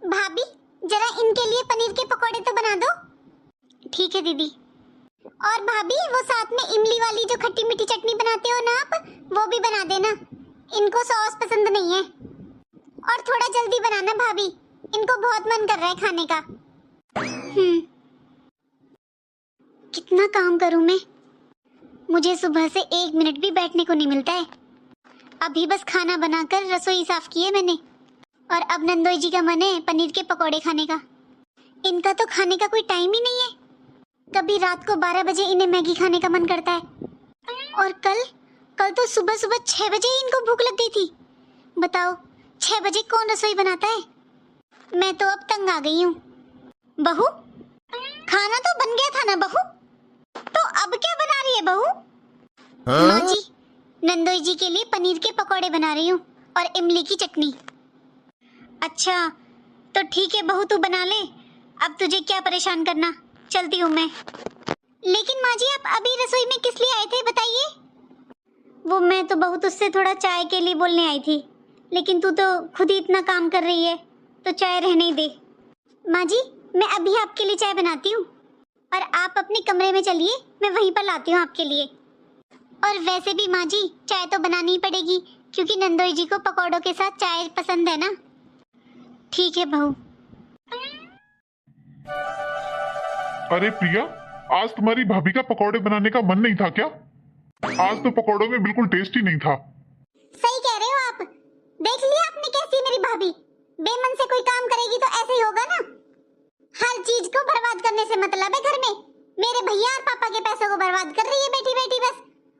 भाभी जरा इनके लिए पनीर के पकोड़े तो बना दो। ठीक है दीदी। और भाभी वो साथ में इमली वाली जो खट्टी मीठी चटनी बनाते हो ना आप, वो भी बना देना। इनको सॉस पसंद नहीं है। और थोड़ा जल्दी बनाना भाभी, इनको बहुत मन कर रहा है खाने का। कितना काम करूं मैं, मुझे सुबह से 1 मिनट भी बैठने को नहीं मिलता है। अभी बस खाना बनाकर रसोई साफ की है मैंने, और अब नंदोई जी का मन है पनीर के पकोड़े खाने का। इनका तो खाने का कोई टाइम ही नहीं है। कभी रात को 12 बजे इन्हें मैगी खाने का मन करता है, और कल तो सुबह सुबह 6 बजे ही इनको भूख लग गई थी। बताओ 6 बजे कौन रसोई बनाता है। मैं तो अब तंग आ गई हूँ। बहू खाना तो बन गया था ना बहू, तो अब क्या बना रही है बहू? माँ जी नंदोई जी के लिए पनीर के पकोड़े बना रही हूँ और इमली की चटनी। अच्छा तो ठीक है बहू, तू बना ले, अब तुझे क्या परेशान करना, चलती हूँ मैं। लेकिन माँ जी आप अभी रसोई में किस लिए आए थे बताइए? वो मैं तो बहू तुझसे थोड़ा चाय के लिए बोलने आई थी, लेकिन तू तो खुद ही इतना काम कर रही है, तो चाय रहने ही दे। माँ जी मैं अभी आपके लिए चाय बनाती हूँ, और आप अपने कमरे में चलिए, मैं वहीं पर लाती हूँ आपके लिए। और वैसे भी माँ जी चाय तो बनानी ही पड़ेगी, क्योंकि नंदोई जी को पकौड़ों के साथ चाय पसंद है ना। ठीक है बहू। अरे प्रिया, आज तुम्हारी भाभी का पकौड़े बनाने का मन नहीं था क्या? आज तो पकौड़ों में बिल्कुल टेस्ट ही नहीं था। सही कह रहे हो आप। देख लिया आपने कैसी मेरी भाभी, बेमन से कोई काम करेगी तो ऐसे ही होगा ना। हर चीज को बर्बाद करने से मतलब है घर में। मेरे भैया और पापा के पैसों को बर्बाद कर रही है बैठी बैठी बस।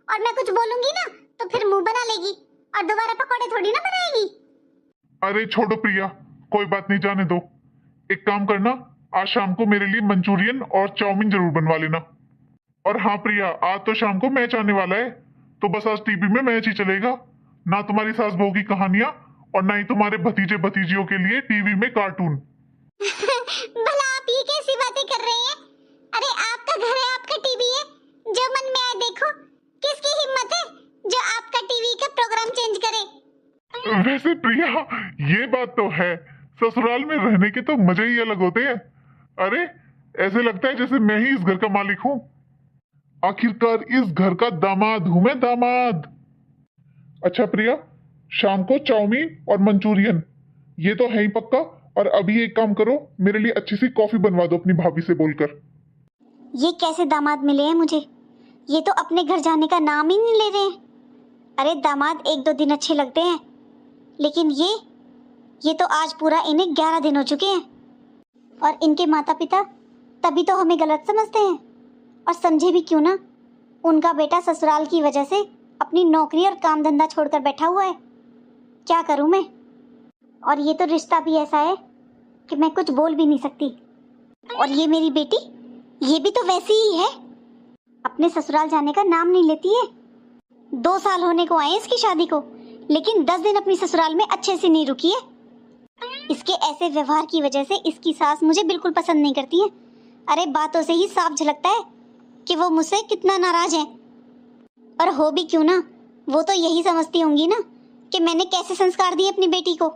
और मैं कुछ बोलूंगी ना तो फिर मुंह बना लेगी और दोबारा पकौड़े थोड़ी ना बनाएगी। अरे छोड़ो प्रिया, कोई बात नहीं, जाने दो। एक काम करना, आज शाम को मेरे लिए मंचूरियन और चाउमीन जरूर बनवा लेना। और हाँ प्रिया, आज तो शाम को मैच आने वाला है, तो बस आज टीवी में मैच ही चलेगा। ना तुम्हारी सास बहू की कहानियां, और ना ही तुम्हारे भतीजे भतीजियों के लिए टीवी में कार्टून। भला आप ये कैसी बातें कर रहे हैं? अरे आपका घर है, आपका टीवी है, जो मन में आए देखो। किसकी हिम्मत है जो आपका टीवी का प्रोग्राम चेंज करे? वैसे प्रिया ये बात तो है, ससुराल में रहने के तो मजे ही अलग होते हैं। अरे ऐसे लगता है जैसे मैं ही इस घर का मालिक हूँ। आखिरकार इस घर का दामाद हूं मैं, दामाद। अच्छा प्रिया, शाम को चाउमीन और मंचूरियन, ये तो है ही पक्का। और अभी एक काम करो, मेरे लिए अच्छी सी कॉफी बनवा दो अपनी भाभी से बोलकर। ये कैसे दामाद मिले हैं मुझे? ये तो अपने घर जाने का नाम ही नहीं ले रहे हैं। अरे दामाद 1-2 दिन अच्छे लगते हैं, लेकिन ये तो आज पूरा इन्हें 11 दिन हो चुके हैं। और इनके माता पिता तभी तो हमें गलत समझते हैं, और समझे भी क्यों ना। उनका बेटा ससुराल की वजह से अपनी नौकरी और काम धंधा छोड़कर बैठा हुआ है। क्या करूं मैं? और ये तो रिश्ता भी ऐसा है कि मैं कुछ बोल भी नहीं सकती। और ये मेरी बेटी, ये भी तो वैसी ही है, अपने ससुराल जाने का नाम नहीं लेती है। 2 साल होने को आए इसकी शादी को, लेकिन 10 दिन अपनी ससुराल में अच्छे से नहीं रुकी है। इसके ऐसे व्यवहार की वजह से इसकी सास मुझे बिल्कुल पसंद नहीं करती है। अरे बातों से ही साफ झलकता है कि वो मुझसे कितना नाराज है। और हो भी क्यों ना, वो तो यही समझती होंगी ना कि मैंने कैसे संस्कार दिए अपनी बेटी को।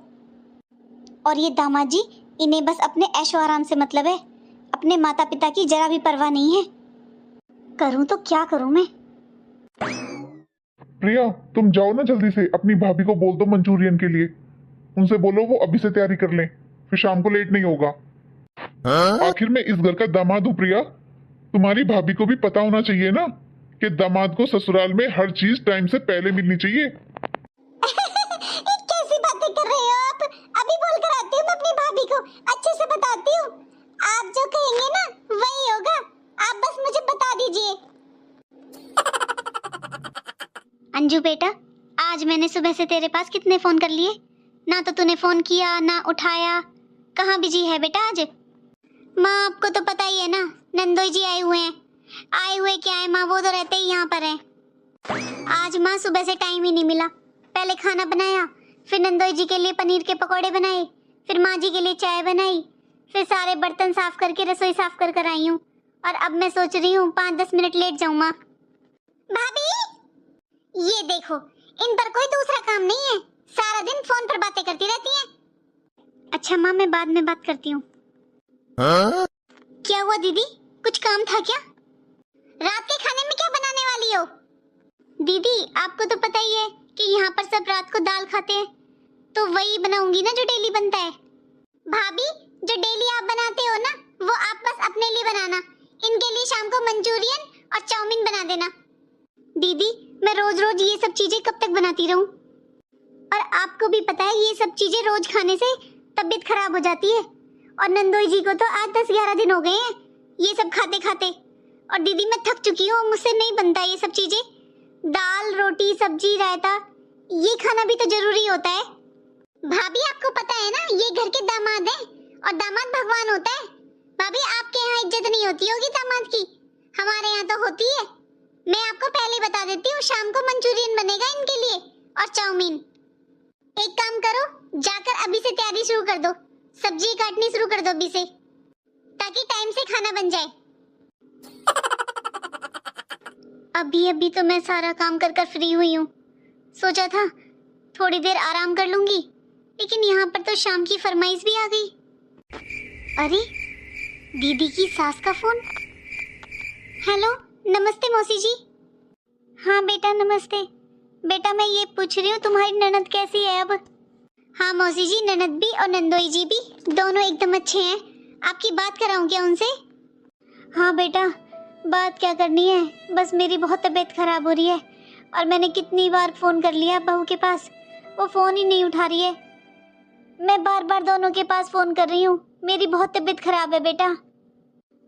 और ये दामाद जी, इन्हें बस अपने ऐशो आराम से मतलब है, अपने माता पिता की जरा भी परवाह नहीं है। करूं तो क्या करूं मैं? प्रिया तुम जाओ ना, जल्दी से अपनी भाभी को बोल दो मंचूरियन के लिए। उनसे बोलो वो अभी से तैयारी कर लें, फिर शाम को लेट नहीं होगा। आखिर मैं इस घर का दामाद हूँ प्रिया, तुम्हारी भाभी को भी पता होना चाहिए ना कि दामाद को ससुराल में हर चीज टाइम से पहले मिलनी चाहिए। कैसी बातें कर रहे हो आप? अभी बोल कर आती हूँ मैं अपनी भाभी को, अच्छे से बताती हूँ। आप जो कहेंगे ना वही होगा, आप बस मुझे बता दीजिए। अंजू बेटा, आज मैंने सुबह से तेरे पास कितने फोन कर लिए, ना तो तूने फोन किया ना उठाया। कहाँ बिजी है बेटा आज? माँ आपको तो पता ही है ना, नंदोई जी आए हुए हैं। आए हुए क्या है माँ, वो तो रहते ही यहाँ पर हैं। आज माँ सुबह से टाइम ही नहीं मिला। पहले खाना बनाया, फिर नंदोई जी के लिए पनीर के पकौड़े बनाए, फिर माँ जी के लिए चाय बनाई, फिर सारे बर्तन साफ करके रसोई साफ कर कर आई हूँ। और अब मैं सोच रही हूँ 5-10 मिनट लेट जाऊँ माँ। भाभी ये देखो, इन पर कोई दूसरा काम नहीं है, सारा दिन फोन पर बातें करती रहती हैं। अच्छा माँ, मैं बाद में बात करती हूँ। क्या हुआ दीदी, कुछ काम था क्या? रात के खाने में क्या बनाने वाली हो? दीदी आपको तो पता ही है कि यहाँ पर सब रात को दाल खाते हैं, तो वही बनाऊंगी ना जो डेली बनता है। भाभी, जो डेली आप बनाते हो ना, वो आप बस अपने लिए बनाना। इनके लिए शाम को मंचूरियन और चाउमीन बना देना। दीदी मैं रोज रोज ये सब चीजें कब तक बनाती रहूं? और आपको भी पता है ये सब चीजें रोज खाने से तबीयत खराब हो जाती है। और नंदोई जी को तो आज 10-11 दिन हो गए हैं ये सब खाते खाते। और दीदी मैं थक चुकी हूँ, मुझसे नहीं बनता ये सब चीजें। दाल रोटी सब्जी रायता ये खाना भी तो जरूरी होता है। भाभी आपको पता है ना, ये घर के दामाद हैं और दामाद भगवान होता है। भाभी आपके यहाँ इज्जत नहीं होती होगी दामाद की, हमारे यहाँ तो होती है। मैं आपको पहले बता देती हूँ, शाम को मंचूरियन बनेगा इनके लिए और चाउमीन। एक काम करो, जाकर अभी से तैयारी शुरू कर दो, सब्जी काटनी शुरू कर दो अभी से, ताकि टाइम से खाना बन जाए। अभी अभी तो मैं सारा काम कर कर फ्री हुई हूँ। सोचा था थोड़ी देर आराम कर लूंगी, लेकिन यहाँ पर तो शाम की फरमाइश भी आ गई। अरे दीदी की सास का फोन। हेलो, नमस्ते मौसी जी। हाँ बेटा नमस्ते। बेटा मैं ये पूछ रही हूँ तुम्हारी ननद कैसी है अब? हाँ मौसी जी, ननद भी और नंदोई जी भी दोनों एकदम अच्छे हैं। आपकी बात कराऊं क्या उनसे? हाँ बेटा, बात क्या करनी है, बस मेरी बहुत तबीयत खराब हो रही है और मैंने कितनी बार फोन कर लिया बहू के पास, वो फोन ही नहीं उठा रही है। मैं बार बार दोनों के पास फोन कर रही हूँ, मेरी बहुत तबीयत खराब है बेटा।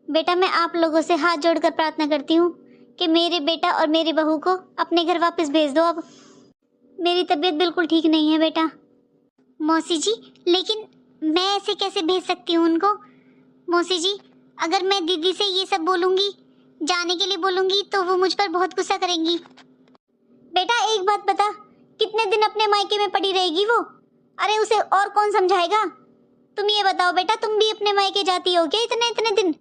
बेटा मैं आप लोगों से हाथ जोड़कर प्रार्थना करती हूँ कि मेरे बेटा और मेरी बहू को अपने घर वापस भेज दो। अब मेरी तबीयत बिल्कुल ठीक नहीं है बेटा। मौसी जी लेकिन मैं ऐसे कैसे भेज सकती हूँ उनको? मौसी जी अगर मैं दीदी से ये सब बोलूँगी, जाने के लिए बोलूँगी, तो वो मुझ पर बहुत गुस्सा करेंगी। बेटा एक बात बता, कितने दिन अपने मायके में पड़ी रहेगी वो? अरे उसे और कौन समझाएगा? तुम ये बताओ बेटा, तुम भी अपने मायके जाती हो क्या इतने इतने दिन,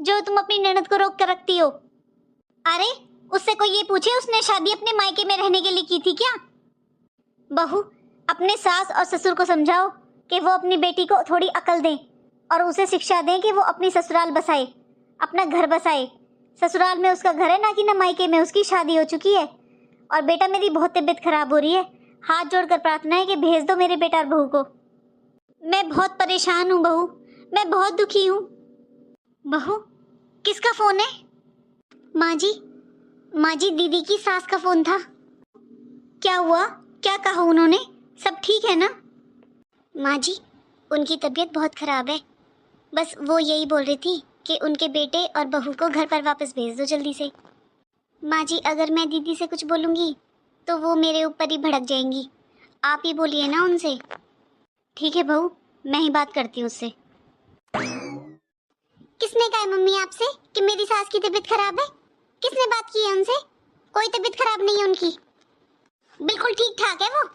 जो तुम अपनी ननद को रोक कर रखती हो? अरे उससे कोई ये पूछे उसने शादी अपने मायके में रहने के लिए की थी क्या? बहू अपने सास और ससुर को समझाओ कि वो अपनी बेटी को थोड़ी अकल दें और उसे शिक्षा दें कि वो अपनी ससुराल बसाए, अपना घर बसाए। ससुराल में उसका घर है ना कि ना मायके में उसकी शादी हो चुकी है। और बेटा मेरी बहुत तबीयत खराब हो रही है, हाथ जोड़कर प्रार्थना है कि भेज दो मेरे बेटा और बहू को। मैं बहुत परेशान हूँ बहू, मैं बहुत दुखी हूँ। बहू किसका फोन है? माँ जी दीदी की सास का फोन था। क्या हुआ, क्या कहा उन्होंने? सब ठीक है ना? माँ जी उनकी तबीयत बहुत खराब है, बस वो यही बोल रही थी कि उनके बेटे और बहू को घर पर वापस भेज दो जल्दी से। माँ जी अगर मैं दीदी से कुछ बोलूँगी तो वो मेरे ऊपर ही भड़क जाएंगी, आप ही बोलिए ना उनसे। ठीक है बहू, मैं ही बात करती हूँ उससे। किसने कहा है मम्मी आपसे कि मेरी सास की तबीयत खराब है? किसने बात की है उनसे? कोई तबीयत खराब नहीं है उनकी, बिल्कुल ठीक ठाक है वो।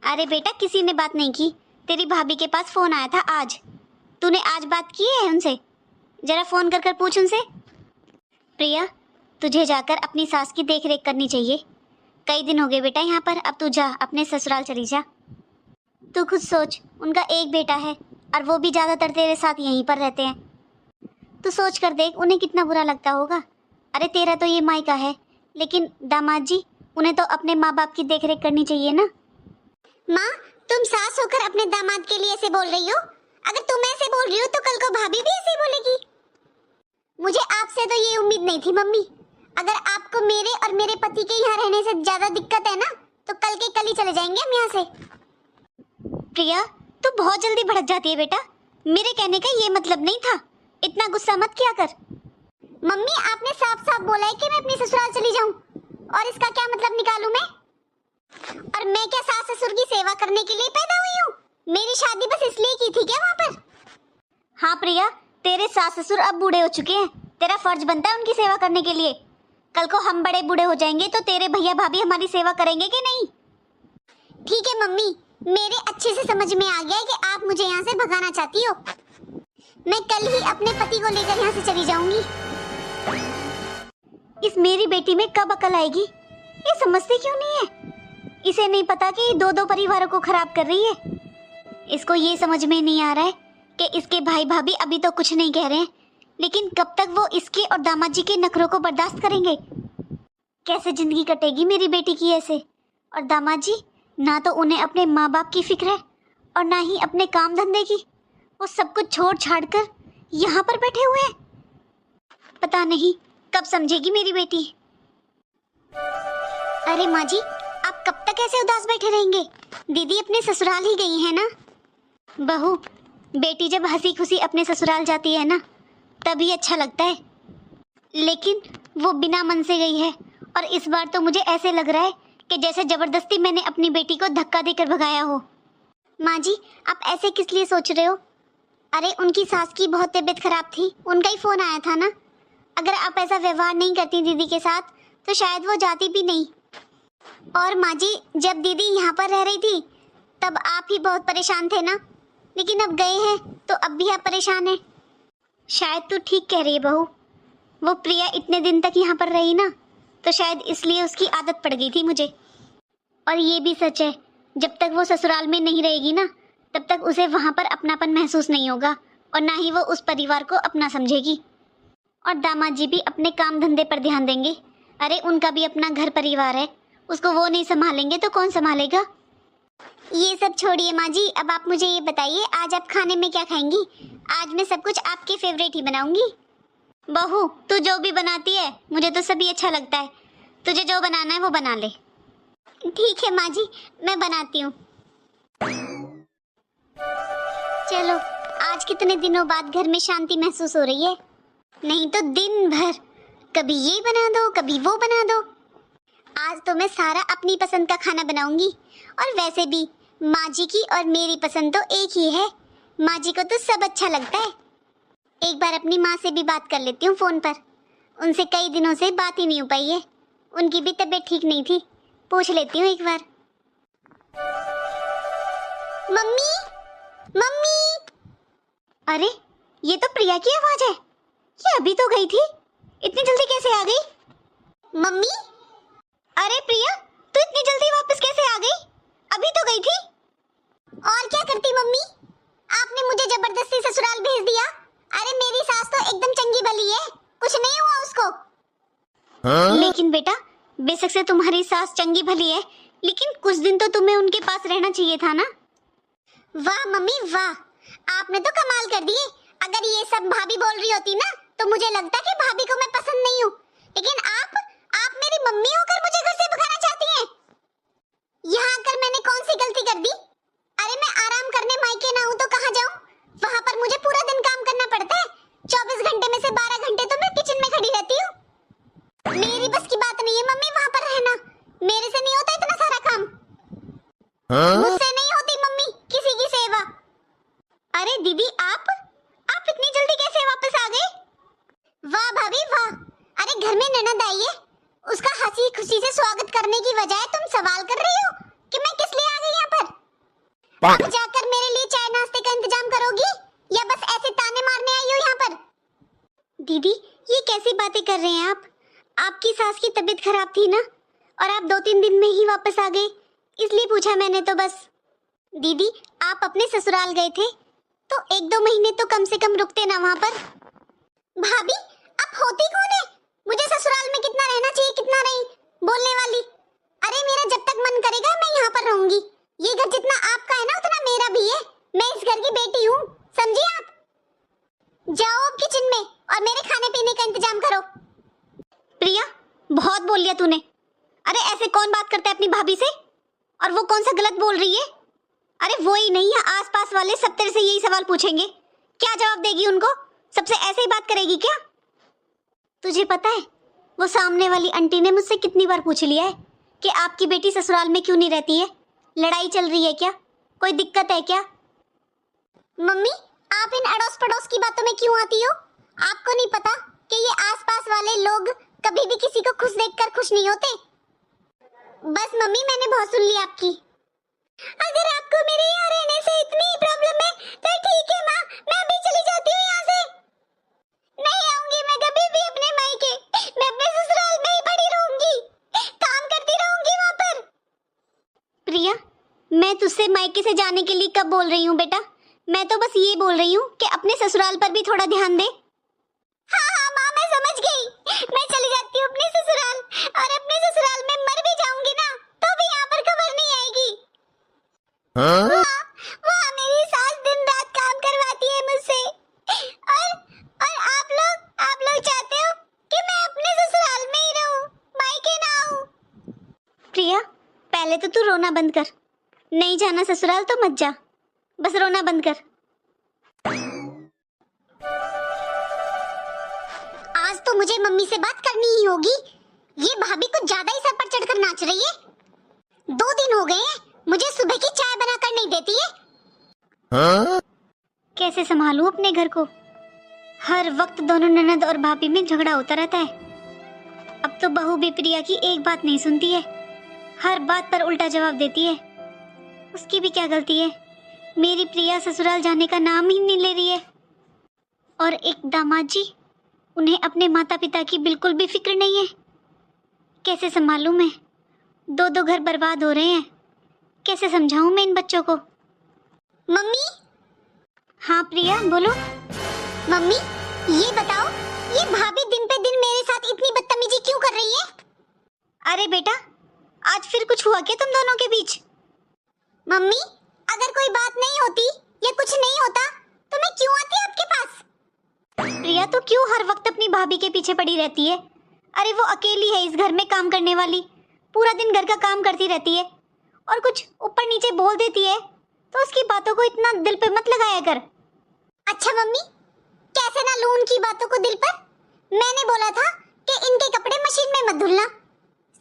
अरे बेटा किसी ने बात नहीं की, तेरी भाभी के पास फोन आया था आज। तूने आज बात की है उनसे? जरा फोन कर कर पूछ उनसे। प्रिया तुझे जाकर अपनी सास की देख रेख करनी चाहिए। कई दिन हो गए बेटा यहाँ पर, अब तू जा अपने ससुराल चली जा। तू खुद सोच, उनका एक बेटा है और वो भी ज़्यादातर तेरे साथ यहीं पर रहते हैं। तू सोच कर देख उन्हें कितना बुरा लगता होगा। अरे तेरा तो ये मायका है, लेकिन दामाद जी उन्हें तो अपने माँ बाप की देख रेख करनी चाहिए ना। माँ तुम सास होकर अपने दामाद के लिए ऐसे बोल रही हो? अगर तुम ऐसे बोल रही हो तो कल को भाभी भी ऐसे बोलेगी। मुझे आपसे तो ये उम्मीद नहीं थी मम्मी। अगर आपको मेरे और मेरे पति के यहाँ रहने से ज्यादा दिक्कत है ना, तो कल के कल ही चले जाएंगे हम यहाँ से। प्रिया तू बहुत जल्दी भड़क जाती है बेटा, मेरे कहने का ये मतलब नहीं था, इतना गुस्सा मत किया कर। मम्मी आपने साफ साफ बोला है कि मैं अपनी ससुराल चली जाऊं, और इसका क्या मतलब निकालूं मैं? और मैं क्या सास ससुर की सेवा करने के लिए पैदा हुई हूँ? मेरी शादी बस इसलिए की थी क्या वहाँ पर? हाँ प्रिया, तेरे सास ससुर अब बूढ़े हो चुके हैं, तेरा फर्ज बनता है उनकी सेवा करने के लिए। कल को हम बड़े बूढ़े हो जाएंगे तो तेरे भैया भाभी हमारी सेवा करेंगे कि नहीं? ठीक है मम्मी, मेरे अच्छे से समझ में आ गया है कि आप मुझे यहाँ से भगाना चाहती हो। मैं कल ही अपने पति को लेकर यहाँ से चली जाऊंगी। इस मेरी बेटी में कब अकल आएगी? ये समझती क्यों नहीं है? इसे नहीं पता कि दो दो परिवारों को खराब कर रही है। इसको ये समझ में नहीं आ रहा है कि इसके भाई भाभी अभी तो कुछ नहीं कह रहे हैं, लेकिन कब तक वो इसके और दामाद जी के नखरों को बर्दाश्त करेंगे। कैसे जिंदगी कटेगी मेरी बेटी की ऐसे। और दामाद जी, ना तो उन्हें अपने माँ बाप की फिक्र है और ना ही अपने काम धंधे की। वो सब कुछ छोड़ छाड़ कर यहाँ पर बैठे हुए हैं। पता नहीं कब समझेगी मेरी बेटी। अरे माँ जी, आप कब तक ऐसे उदास बैठे रहेंगे? दीदी अपने ससुराल ही गई है ना। बहू, बेटी जब हंसी खुशी अपने ससुराल जाती है ना, तभी अच्छा लगता है, लेकिन वो बिना मन से गई है। और इस बार तो मुझे ऐसे लग रहा है कि जैसे जबरदस्ती मैंने अपनी बेटी को धक्का देकर भगाया हो। माँ जी, आप ऐसे किस लिए सोच रहे हो? अरे उनकी सास की बहुत तबीयत खराब थी, उनका ही फोन आया था ना। अगर आप ऐसा व्यवहार नहीं करती दीदी के साथ तो शायद वो जाती भी नहीं। और माँ जी, जब दीदी यहाँ पर रह रही थी तब आप ही बहुत परेशान थे ना, लेकिन अब गए हैं तो अब भी आप परेशान हैं। शायद तू ठीक कह रही है बहू। वो प्रिया इतने दिन तक यहाँ पर रही ना, तो शायद इसलिए उसकी आदत पड़ गई थी मुझे। और ये भी सच है, जब तक वो ससुराल में नहीं रहेगी ना, तब तक उसे वहाँ पर अपनापन महसूस नहीं होगा और ना ही वो उस परिवार को अपना समझेगी। और दामाद जी भी अपने काम धंधे पर ध्यान देंगे। अरे उनका भी अपना घर परिवार है, उसको वो नहीं संभालेंगे तो कौन संभालेगा। ये सब छोड़िए माँ जी, अब आप मुझे ये बताइए, आज आप खाने में क्या खाएंगी? आज मैं सब कुछ आपके फेवरेट ही बनाऊंगी। बहू, तू जो भी बनाती है मुझे तो सभी अच्छा लगता है। तुझे जो बनाना है वो बना ले। ठीक है माँ जी, मैं बनाती हूँ। चलो, आज कितने दिनों बाद घर में शांति महसूस हो रही है। नहीं तो दिन भर कभी ये बना दो कभी वो बना दो। आज तो मैं सारा अपनी पसंद का खाना बनाऊंगी। और वैसे भी माँ जी की और मेरी पसंद तो एक ही है। माँ जी को तो सब अच्छा लगता है। एक बार अपनी माँ से भी बात कर लेती हूँ फोन पर। उनसे कई दिनों से बात ही नहीं हो पाई है, उनकी भी तबीयत ठीक नहीं थी। पूछ लेती हूँ एक बार। Mummy, mummy. अरे ये तो प्रिया की आवाज है। ये अभी तो गई थी, इतनी जल्दी कैसे आ गई? मम्मी, अरे प्रिया, तू इतनी जल्दी वापस कैसे आ गई? अभी तो गई थी। और क्या करती मम्मी, आपने मुझे जबरदस्ती ससुराल भेज दिया। अरे मेरी सास तो एकदम चंगी भली है, कुछ नहीं हुआ उसको। लेकिन बेटा, बेशक से तुम्हारी सास चंगी भली है, लेकिन कुछ दिन तो तुम्हें उनके पास रहना चाहिए था ना। वाह मम्मी वाह, आपने तो कमाल कर दिए। अगर ये सब भाभी बोल रही होती ना, तो मुझे लगता कि भाभी को मैं पसंद नहीं हूँ, लेकिन आप मेरी मम्मी होकर मुझे घर से भगाना चाहती हैं। यहाँ आकर मैंने कौन सी गलती कर दी? अरे मैं आराम करने मायके ना हूँ तो कहाँ जाऊँ? वहाँ पर मुझे पूरा दिन काम करना पड़ता है। 24 घंटे में से 12 घंटे तो मैं किचन में खड़ी रहती हूँ। मेरी बस की बात नहीं है मम्मी वहाँ पर रहना। मेरे से नहीं होता इतना सारा काम। मुझसे नहीं होती मम्मी किसी की सेवा। अरे दीदी, आप इतनी जल्दी कैसे वापस आ गए? वाह भाभी वाह। अरे घर में ननद आई है, उसका हंसी खुशी से स्वागत करने की बजाय तुम सवाल कर रही हो कि मैं किस लिए आ गई यहाँ पर। अब जाकर मेरे लिए चाय नाश्ते का इंतजाम करोगी या बस ऐसे ताने मारने आई हो यहाँ पर? दीदी, ये कैसी बातें कर रहे हैं आप? आपकी सास की तबीयत खराब थी ना, और आप 2-3 दिन में ही वापस आ गए, इसलिए पूछा मैंने तो बस। दीदी, आप अपने ससुराल गए थे तो 1-2 महीने तो कम से कम रुकते ना वहाँ पर। भाभी, आप होती कौन है? मुझे ससुराल में कितना रहना चाहिए कितना नहीं बोलने वाली। अरे मेरा जब तक मन करेगा मैं यहाँ पर रहूंगी। ये घर जितना आपका है ना उतना मेरा भी है। मैं इस घर की बेटी हूँ, समझी आप? जाओ अब किचन में और मेरे खाने पीने का इंतजाम करो। प्रिया, बहुत बोल लिया तूने। अरे ऐसे कौन बात करता है अपनी भाभी से? और वो कौन सा गलत बोल रही है? अरे वो ही नहीं है, आसपास वाले सब तेरे से यही सवाल पूछेंगे। क्या जवाब देगी उनको? सबसे ऐसे ही बात करेगी क्या? तुझे पता है, वो सामने वाली आंटी ने मुझसे कितनी बार पूछ लिया है कि आपकी बेटी ससुराल में क्यों नहीं रहती है? लड़ाई चल रही है क्या? कोई दिक्कत है क्या? मम्मी, आप इन अड़ोस पड़ोस की बातों में क्यों आती हो? आपको नहीं पता कि ये आसपास वाले लोग कभी भी किसी को खुश देखकर खुश नहीं होते। बस मम्मी, मैंने बहुत सुन ली आपकी। अगर आपको मेरे यहाँ रहने से इतनी प्रॉब्लम है तो ठीक है माँ, मैं अभी चली जाती हूँ यहाँ से। नहीं आऊंगी मैं कभी भी अपने मायके। मैं अपने ससुराल में ही पड़ी रहूंगी, काम करती रहूंगी वहाँ पर। प्रिया, मैं तुझसे मायके से जाने के लिए कब बोल रही हूँ बेटा। मैं तो बस ये बोल रही हूँ कि अपने ससुराल पर भी थोड़ा ध्यान दे। हाँ हाँ माँ, मैं समझ गई। मैं चली जाती हूँ अपने ससुराल, और अपने ससुराल में मर भी जाऊंगी ना तो भी यहाँ पर खबर नहीं आएगी। हाँ? वहाँ मेरी सास दिन रात काम करवाती है मुझसे, और आप लोग चाहते हो कि मैं अपने ससुराल में ही रहूं, मायके ना आऊं। प्रिया, पहले तो तू रोना बंद कर। नहीं जाना ससुराल तो मत जा, बस रोना बंद कर। आज तो मुझे मम्मी से बात करनी ही होगी। ये भाभी कुछ ज्यादा ही सर पर चढ़कर नाच रही है। 2 दिन हो गए हैं, मुझे सुबह की चाय बनाकर नहीं देती है। हाँ? कैसे संभालूं अपने घर को? हर वक्त दोनों ननद और भाभी में झगड़ा होता रहता है। अब तो बहू भी प्रिया की एक बात नहीं सुनती है, हर बात पर उल्टा जवाब देती है। उसकी भी क्या गलती है? मेरी प्रिया ससुराल जाने का नाम ही नहीं ले रही है। और एक दामाद जी, उन्हें अपने माता पिता की बिल्कुल भी फिक्र नहीं है। कैसे संभालूं मैं? 2 घर बर्बाद हो रहे हैं। कैसे समझाऊं मैं इन बच्चों को? मम्मी। हाँ प्रिया, बोलो। मम्मी, ये बताओ, ये भाभी दिन पे दिन मेरे साथ इतनी बदतमीजी क्यों कर रही है? अरे बेटा, आज फिर कुछ हुआ क्या तुम दोनों के बीच? मम्मी, अगर कोई बात नहीं होती या कुछ नहीं होता तो मैं क्यों आती आपके पास? प्रिया, तो क्यों हर वक्त अपनी भाभी के पीछे पड़ी रहती है? अरे वो अकेली है इस घर में काम करने वाली, पूरा दिन घर का काम करती रहती है और कुछ ऊपर नीचे बोल देती है तो उसकी बातों को इतना दिल पे मत लगाया कर। अच्छा मम्मी, कैसे ना लूं उनकी बातों को दिल पर? मैंने बोला था कि इनके कपड़े मशीन में मत धुलना,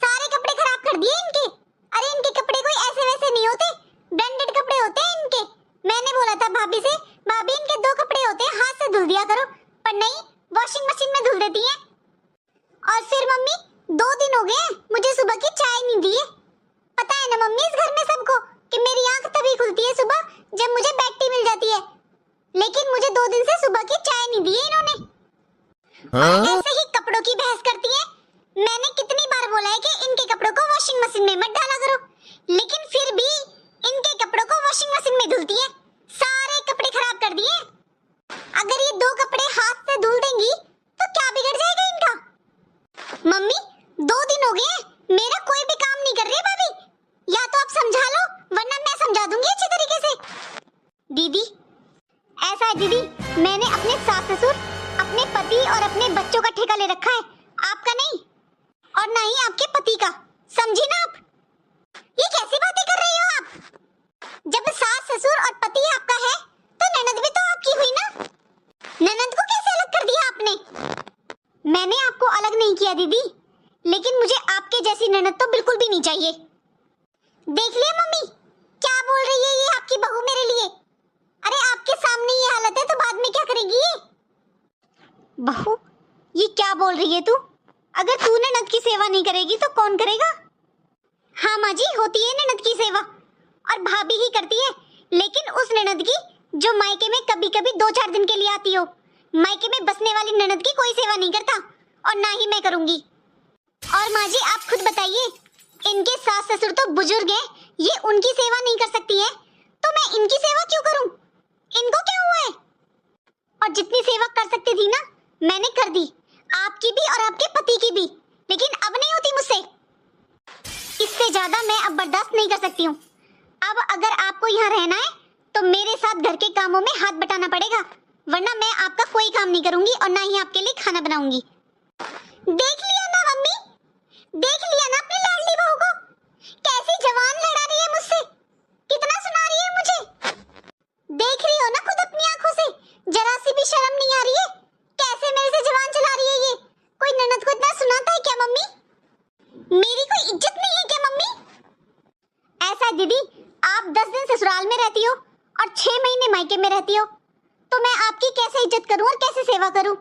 सारे कपड़े खराब कर दिए इनके। अरे इनके कपड़े कोई ऐसे वैसे नहीं होते, ब्रांडेड कपड़े होते हैं इनके। मैंने बोला था भाभी से, भाभी इनके 2 कपड़े होते हैं, हाथ से धुल दिया करो, पर नहीं, वॉशिंग मशीन में धुल देती हैं। और फिर मम्मी, 2 दिन हो गए मुझे सुबह की चाय नहीं दी है। पता है ना मम्मी इस घर में सबको कि मेरी आंख तभी खुलती है सुबह जब मुझे बेड टी मिल जाती है, लेकिन मुझे 2 दिन से सुबह की चाय नहीं दी है इन्होंने। और ऐसे ही कपड़ों की बहस करती है। मैंने कितनी बार बोला है कि इनके कपड़ों को वॉशिंग मशीन में मत डाला करो, लेकिन फिर भी इनके कपड़ों को वॉशिंग मशीन में धुलती है, सारे कपड़े खराब कर दिए। अगर ये 2 कपड़े हाथ से धुल देंगी तो क्या बिगड़ जाएगा इनका? मम्मी, 2 दिन हो गए मेरा कोई भी काम नहीं कर रही भाभी, या तो आप समझा लो वरना मैं समझा दूंगी अच्छी तरीके से। दीदी, ऐसा है दीदी, मैंने अपने सास ससुर, अपने पति और अपने बच्चों का ठेका ले रखा है, आपका नहीं और ना ही आपके पति का, समझी ना आप? ये कैसी बातें कर रही हो आप? जब सास ससुर और पति आपका है तो ननद भी तो आपकी हुई ना। ननद को कैसे अलग कर दिया आपने? मैंने आपको अलग नहीं किया दीदी, लेकिन मुझे आपके जैसी ननद तो बिल्कुल भी नहीं चाहिए। देख लिया मम्मी, क्या बोल रही है ये आपकी बहू मेरे लिए? अरे आपके सामने ये हालत है तो बाद में क्या करेगी ये? बहू, ये क्या बोल रही है तू? अगर तू ननद की सेवा नहीं करेगी तो कौन करेगा? हाँ माँ जी, होती है ननद की सेवा और भाभी ही करती है, लेकिन उस ननद की जो मायके में कभी कभी 2-4 दिन के लिए आती हो। मायके में बसने वाली ननद की कोई सेवा नहीं करता और ना ही मैं करूंगी। और माँ जी आप खुद बताइए, इनके सास ससुर तो बुजुर्ग हैं, ये उनकी सेवा नहीं कर सकती हैं, तो मैं इनकी सेवा क्यों करूं? इनको क्या हुआ है? और जितनी सेवा कर सकती थी ना मैंने कर दी, आपकी भी और आपके पति की भी, लेकिन अब नहीं होती मुझसे। इससे ज्यादा मैं अब बर्दाश्त नहीं कर सकती हूँ। अब अगर आपको यहाँ रहना है तो मेरे साथ घर के कामों में हाथ बटाना पड़ेगा, वरना मैं आपका कोई काम नहीं करूंगी और ना ही आपके लिए खाना बनाऊंगी। देख लिया ना मम्मी, देख लिया ना अपनी लाडली बहू को, कैसी जवान लड़ा रही है मुझसे, कितना सुना रही है मुझे। देख रही हो ना खुद अपनी आंखों से, जरा सी भी शर्म नहीं आ रही है? कैसे मेरे से जवान चला रही है ये? कोई ननद को इतना सुनाता है क्या मम्मी? मेरी कोई इज्जत नहीं है क्या मम्मी? ऐसा दीदी, आप 10 दिन ससुराल में रहती हो और 6 महीने मायके में रहती हो, तो मैं आपकी कैसे इज्जत करूं और कैसे सेवा करूं?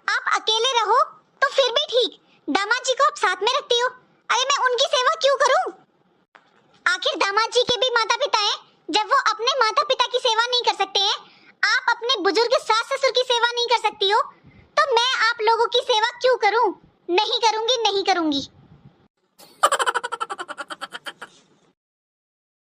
आप अकेले रहो तो फिर भी ठीक, दामाद जी को आप साथ में रखती हो, अरे मैं उनकी सेवा क्यों करूं? आखिर दामाद जी के भी माता पिता हैं,